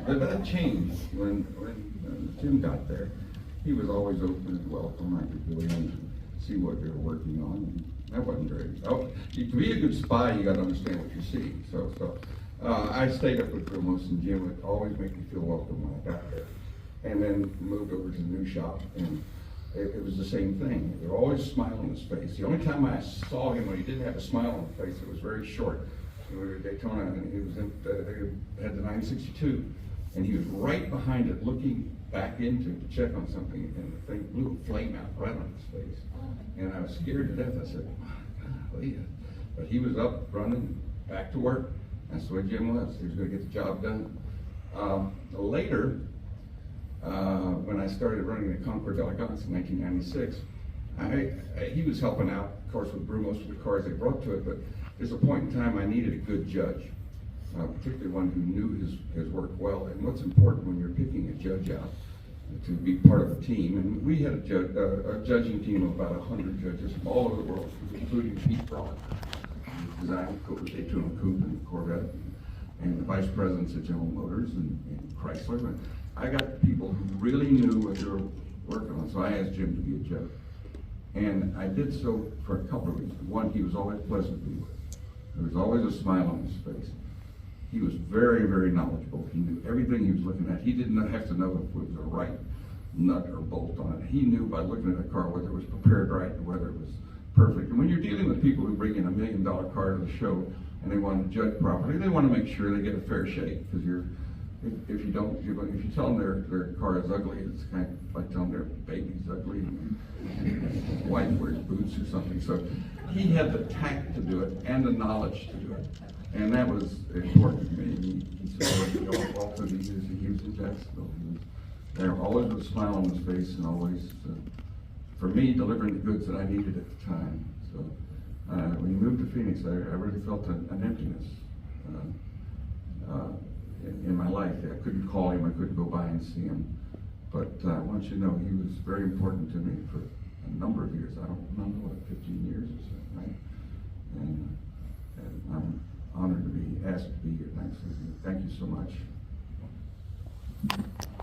But that changed when Jim got there. He was always open and welcome. I could go in and see what they were working on. And that wasn't very. Oh, to be a good spy, you got to understand what you see. I stayed up with Brumos, and Jim would always make me feel welcome when I got there. And then moved over to the new shop, and it was the same thing. There was always a smile on his face. The only time I saw him when he didn't have a smile on his face, it was very short. We were at Daytona, and he was they had the 962, and he was right behind it, looking back into it to check on something, and the thing blew a flame out right on his face. And I was scared to death. I said, golly. But he was up, running, back to work. That's the way Jim was. He was going to get the job done. Later, when I started running the Concord Elegance in 1996, he was helping out, of course, with Brumos with the cars they brought to it, but there's a point in time I needed a good judge, particularly one who knew his work well. And what's important when you're picking a judge out, to be part of a team. And we had a judging team of about 100 judges from all over the world, including Pete Brock, who designed the Daytona Coupe and Corvette, and the vice presidents at General Motors and Chrysler. And I got people who really knew what they were working on, so I asked Jim to be a judge. And I did so for a couple of reasons. One, he was always pleasant to be with. There was always a smile on his face. He was very, very knowledgeable. He knew everything he was looking at. He didn't have to know if it was a right nut or bolt on it. He knew by looking at a car whether it was prepared right and whether it was perfect. And when you're dealing with people who bring in $1 million car to the show and they want to judge properly, they want to make sure they get a fair shake, because if you don't, if you tell them their car is ugly, it's kind of like telling their baby's ugly and his wife wears boots or something. So he had the tact to do it and the knowledge to do it. And that was important to me. He said, all through the years he was in Jacksonville, he was there always with a smile on his face, and always, for me, delivering the goods that I needed at the time. So when he moved to Phoenix, I really felt an emptiness in my life. I couldn't call him, I couldn't go by and see him. But I want you to know he was very important to me for a number of years. I don't remember, 15 years or so, right? And I'm honored to be asked to be here. Thanks. Thank you so much.